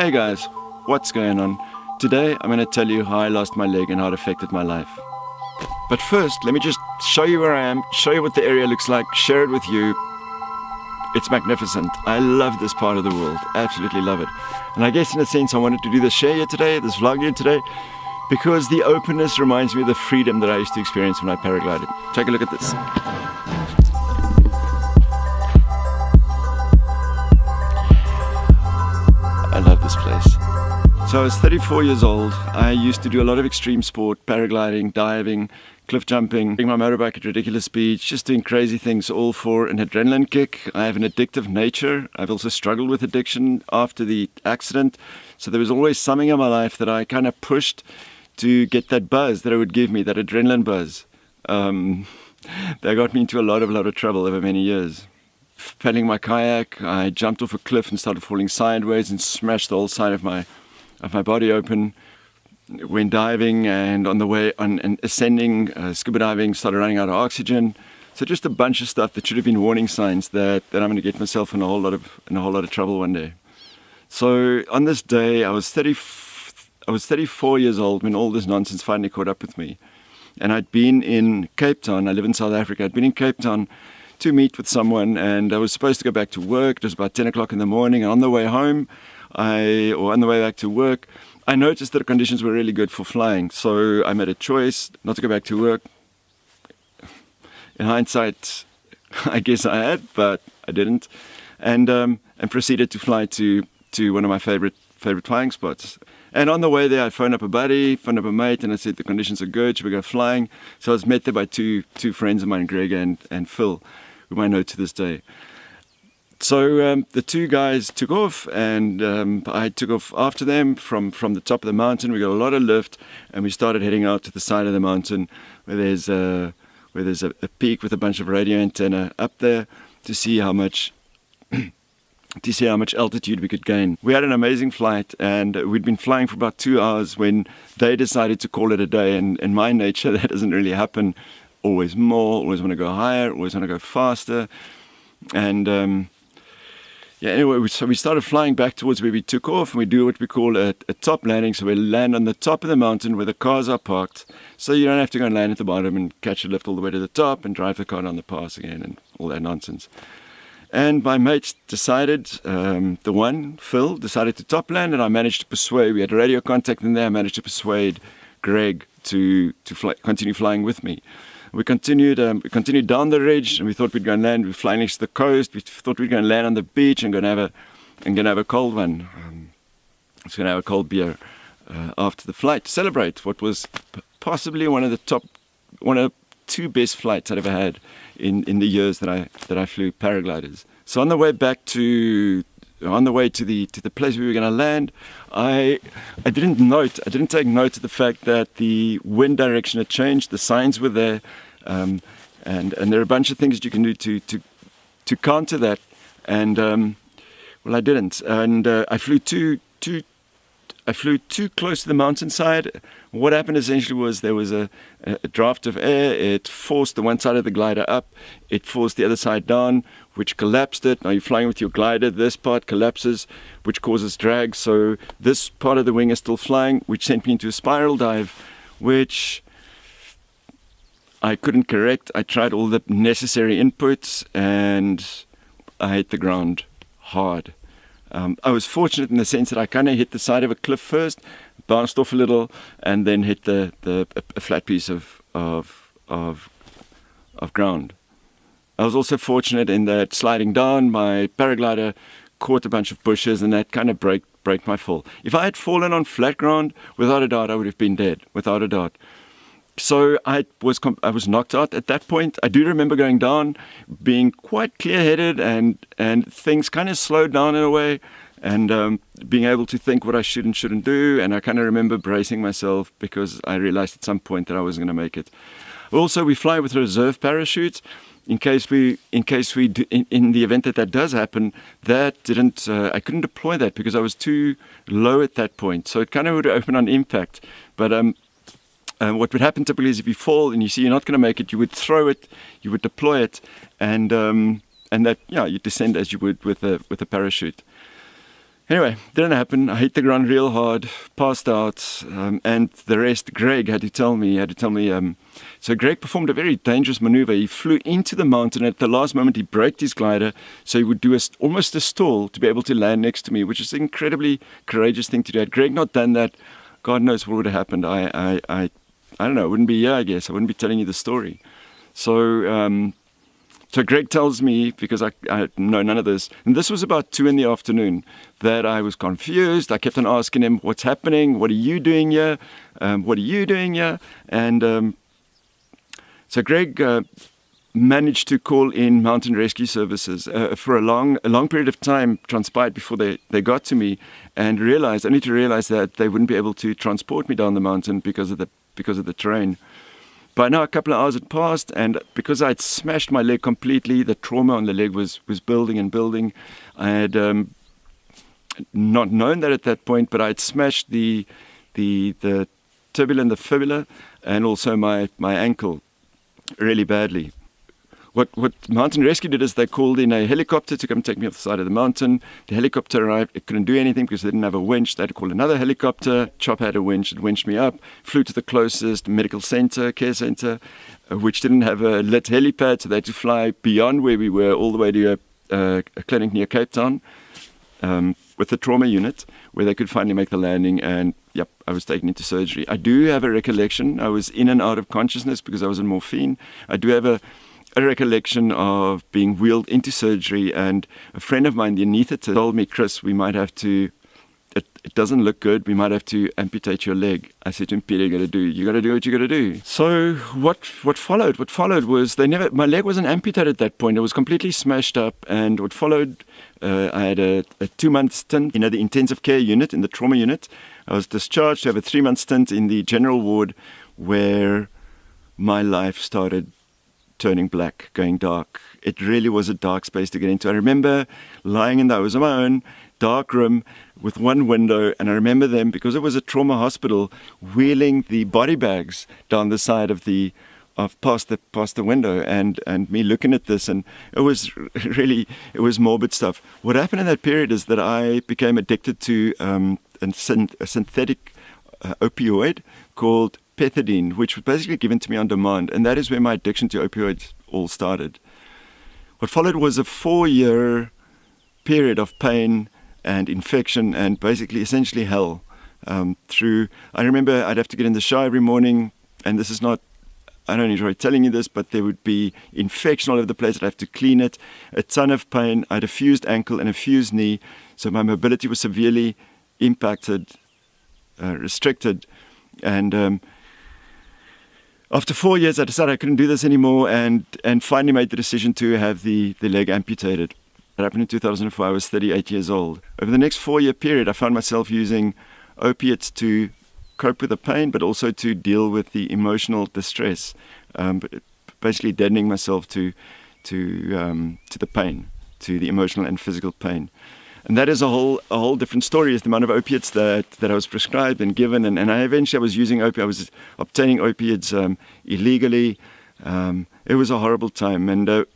Hey guys, what's going on? Today I'm going to tell you how I lost my leg and how it affected my life. But first, let me just show you where I am, show you what the area looks like, share it with you. It's magnificent. I love this part of the world, absolutely love it. And I guess in a sense I wanted to do this share here today, this vlog here today, because the openness reminds me of the freedom that I used to experience when I paraglided. Take a look at this. I love this place. So I was 34 years old. I used to do a lot of extreme sport, paragliding, diving, cliff jumping, riding my motorbike at ridiculous speeds, just doing crazy things, all for an adrenaline kick. I have an addictive nature. I've also struggled with addiction after the accident. So there was always something in my life that I kind of pushed to get that buzz that it would give me, that adrenaline buzz. That got me into a lot of trouble over many years. Paddling my kayak, I jumped off a cliff and started falling sideways and smashed the whole side of my body open. Went diving, and on the way and ascending, scuba diving, started running out of oxygen. So just a bunch of stuff that should have been warning signs that I'm going to get myself in a whole lot of trouble one day. So on this day, I was 34 years old when all this nonsense finally caught up with me, and I'd been in Cape Town. I live in South Africa. I'd been in Cape Town to meet with someone, and I was supposed to go back to work. It was about 10 o'clock in the morning, and on the way home, on the way back to work, I noticed that the conditions were really good for flying. So I made a choice not to go back to work. In hindsight, I guess I had, but I didn't, and proceeded to fly to one of my favorite flying spots. And on the way there, I phoned up a buddy, phoned up a mate, and I said the conditions are good, should we go flying? So I was met there by two friends of mine, Greg and Phil, whom I know to this day. So the two guys took off, and I took off after them from the top of the mountain. We got a lot of lift, and we started heading out to the side of the mountain where there's a peak with a bunch of radio antenna up there to see how much altitude we could gain. We had an amazing flight, and we'd been flying for about 2 hours when they decided to call it a day. And in my nature, that doesn't really happen. Always more, always want to go higher, always want to go faster. And anyway, so we started flying back towards where we took off, and we do what we call a top landing. So we land on the top of the mountain where the cars are parked, so you don't have to go and land at the bottom and catch a lift all the way to the top and drive the car down the pass again and all that nonsense. And my mates decided, Phil, decided to top land, and I managed to persuade, we had radio contact in there, I managed to persuade Greg to continue flying with me. We continued down the ridge, and we thought we'd go and land. We were flying next to the coast. We thought we'd go and land on the beach and gonna have a cold one. I was gonna have a cold beer after the flight to celebrate what was possibly one of the two best flights I'd ever had in the years that I flew paragliders. So on the way to the place we were going to land, I didn't take note of the fact that the wind direction had changed. The signs were there, and there are a bunch of things that you can do to counter that. And well, I didn't, and I flew too close to the mountainside. What happened essentially was there was a draft of air. It forced the one side of the glider up. It forced the other side down, which collapsed it. Now you're flying with your glider. This part collapses, which causes drag. So this part of the wing is still flying, which sent me into a spiral dive, which I couldn't correct. I tried all the necessary inputs, and I hit the ground hard. I was fortunate in the sense that I kind of hit the side of a cliff first, bounced off a little, and then hit a flat piece of ground. I was also fortunate in that sliding down, my paraglider caught a bunch of bushes, and that kind of break my fall. If I had fallen on flat ground, without a doubt, I would have been dead, without a doubt. So I was knocked out at that point. I do remember going down, being quite clear-headed, and things kind of slowed down in a way, and being able to think what I should and shouldn't do. And I kind of remember bracing myself because I realized at some point that I wasn't going to make it. Also, we fly with reserve parachutes in the event that does happen. I couldn't deploy that because I was too low at that point. So it kind of would open on impact, but what would happen typically is if you fall and you see you're not going to make it, you would throw it, you would deploy it, and that you descend as you would with a parachute. Anyway, didn't happen. I hit the ground real hard, passed out, and the rest, Greg had to tell me. So Greg performed a very dangerous maneuver. He flew into the mountain. At the last moment, he braked his glider, so he would do almost a stall to be able to land next to me, which is an incredibly courageous thing to do. Had Greg not done that, God knows what would have happened. I don't know. I wouldn't be here, I guess. I wouldn't be telling you the story. So Greg tells me, because I know none of this, and this was about 2 p.m, that I was confused. I kept on asking him, what's happening? What are you doing here? What are you doing here? And so Greg managed to call in mountain rescue services for a long period of time transpired before they got to me, and only to realize that they wouldn't be able to transport me down the mountain because of the terrain. By now, a couple of hours had passed, and because I'd smashed my leg completely, the trauma on the leg was building and building. I had not known that at that point, but I'd smashed the tibia and the fibula, and also my ankle really badly. What Mountain Rescue did is they called in a helicopter to come take me off the side of the mountain. The helicopter arrived. It couldn't do anything because they didn't have a winch. They had to call another helicopter. Chop had a winch. It winched me up. Flew to the closest medical center, care center, which didn't have a lit helipad, so they had to fly beyond where we were all the way to a clinic near Cape Town with the trauma unit, where they could finally make the landing. And yep, I was taken into surgery. I do have a recollection. I was in and out of consciousness because I was on morphine. I do have a recollection of being wheeled into surgery, and a friend of mine, the anaesthetist, told me, Chris, we might have to, it doesn't look good, we might have to amputate your leg. I said to him, Peter, you got to do what you got to do. So what followed was my leg wasn't amputated at that point. It was completely smashed up, and what followed, I had a 2-month stint in the intensive care unit, in the trauma unit. I was discharged to have a 3-month stint in the general ward, where my life started turning black, going dark. It really was a dark space to get into. I remember lying in I was on my own, dark room with one window, and I remember them, because it was a trauma hospital, wheeling the body bags down the side of past the window, and me looking at this, and it was morbid stuff. What happened in that period is that I became addicted to a synthetic opioid called pethidine, which was basically given to me on demand, and that is where my addiction to opioids all started. What followed was a 4-year period of pain and infection and essentially hell. I remember I'd have to get in the shower every morning, and this is not, I don't enjoy telling you this, but there would be infection all over the place. I'd have to clean it, a ton of pain. I had a fused ankle and a fused knee, so my mobility was severely impacted, restricted, and after 4 years, I decided I couldn't do this anymore, and finally made the decision to have the leg amputated. That happened in 2004. I was 38 years old. Over the next 4-year period, I found myself using opiates to cope with the pain, but also to deal with the emotional distress, basically deadening myself to the pain, to the emotional and physical pain. And that is a whole different story, is the amount of opiates that I was prescribed and given. And I was using opiates. I was obtaining opiates illegally. It was a horrible time. And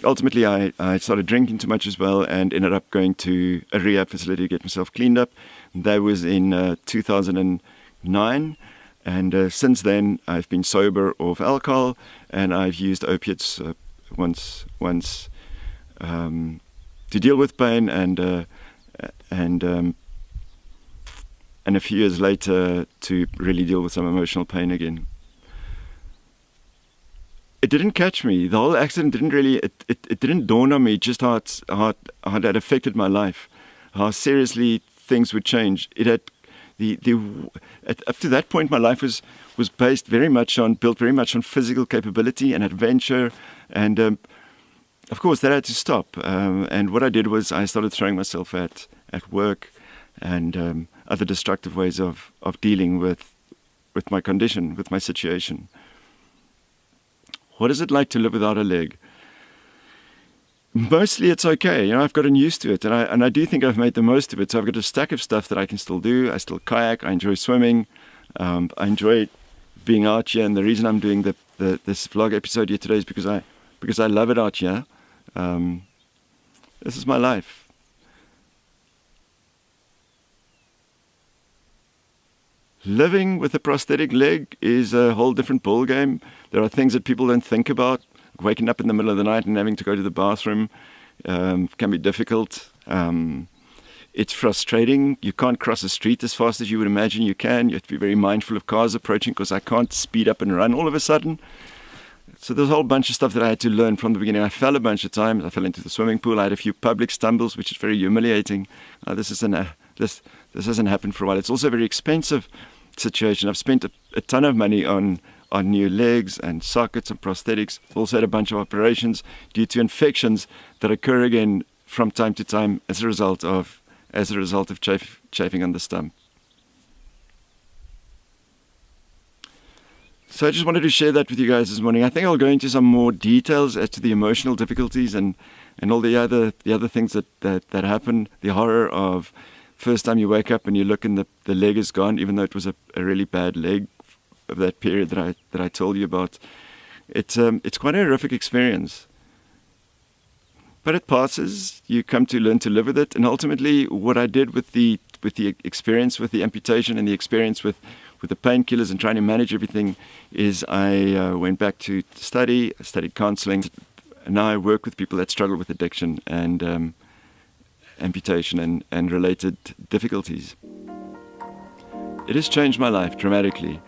ultimately, I started drinking too much as well, and ended up going to a rehab facility to get myself cleaned up. That was in 2009. And since then, I've been sober of alcohol, and I've used opiates once to deal with pain, and a few years later to really deal with some emotional pain again. It didn't catch me. The whole accident didn't really. It didn't dawn on me just how it had affected my life, how seriously things would change. It had up to that point, my life was built very much on physical capability and adventure, and of course, that had to stop. And what I did was I started throwing myself at work and other destructive ways of dealing with my condition, with my situation. What is it like to live without a leg? Mostly it's okay. I've gotten used to it, and I do think I've made the most of it. So I've got a stack of stuff that I can still do. I still kayak. I enjoy swimming. I enjoy being out here, and the reason I'm doing this vlog episode here today is because I love it out here. This is my life. Living with a prosthetic leg is a whole different ball game. There are things that people don't think about. Waking up in the middle of the night and having to go to the bathroom can be difficult. It's frustrating. You can't cross a street as fast as you would imagine you can. You have to be very mindful of cars approaching because I can't speed up and run all of a sudden. So there's a whole bunch of stuff that I had to learn from the beginning. I fell a bunch of times. I fell into the swimming pool. I had a few public stumbles, which is very humiliating. This hasn't happened for a while. It's also a very expensive situation. I've spent a ton of money on new legs and sockets and prosthetics. Also had a bunch of operations due to infections that occur again from time to time as a result of chafing on the stump. So I just wanted to share that with you guys this morning. I think I'll go into some more details as to the emotional difficulties and all the other things that happen. The horror of first time you wake up and you look and the leg is gone, even though it was a really bad leg of that period that I told you about. It's quite a horrific experience. But it passes. You come to learn to live with it. And ultimately what I did with the experience with the amputation and the experience with the painkillers and trying to manage everything is I went back to study. I studied counseling. And now I work with people that struggle with addiction and amputation and related difficulties. It has changed my life dramatically.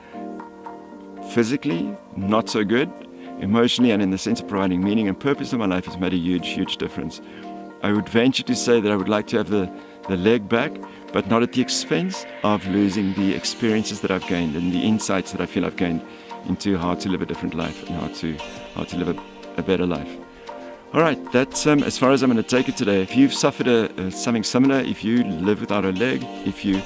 Physically, not so good. Emotionally, and in the sense of providing meaning and purpose to my life, has made a huge, huge difference. I would venture to say that I would like to have the leg back, but not at the expense of losing the experiences that I've gained and the insights that I feel I've gained into how to live a different life and how to live a better life. All right, that's as far as I'm going to take it today. If you've suffered something similar, if you live without a leg, if you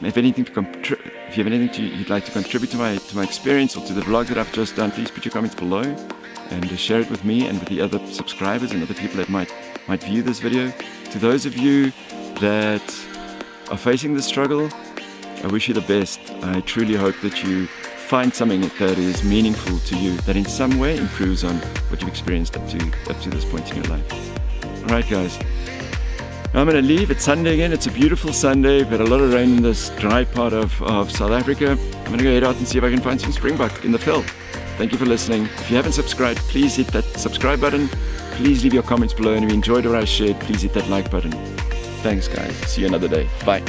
have anything you'd like to contribute to my experience or to the vlog that I've just done, please put your comments below and share it with me and with the other subscribers and other people that might view this video. To those of you that are facing this struggle, I wish you the best. I truly hope that you find something that is meaningful to you, that in some way improves on what you've experienced up to this point in your life. All right, guys. Now I'm going to leave. It's Sunday again. It's a beautiful Sunday. We've had a lot of rain in this dry part of South Africa. I'm going to go head out and see if I can find some springbuck in the veld. Thank you for listening. If you haven't subscribed, please hit that subscribe button. Please leave your comments below. And if you enjoyed what I shared, please hit that like button. Thanks, guys. See you another day. Bye.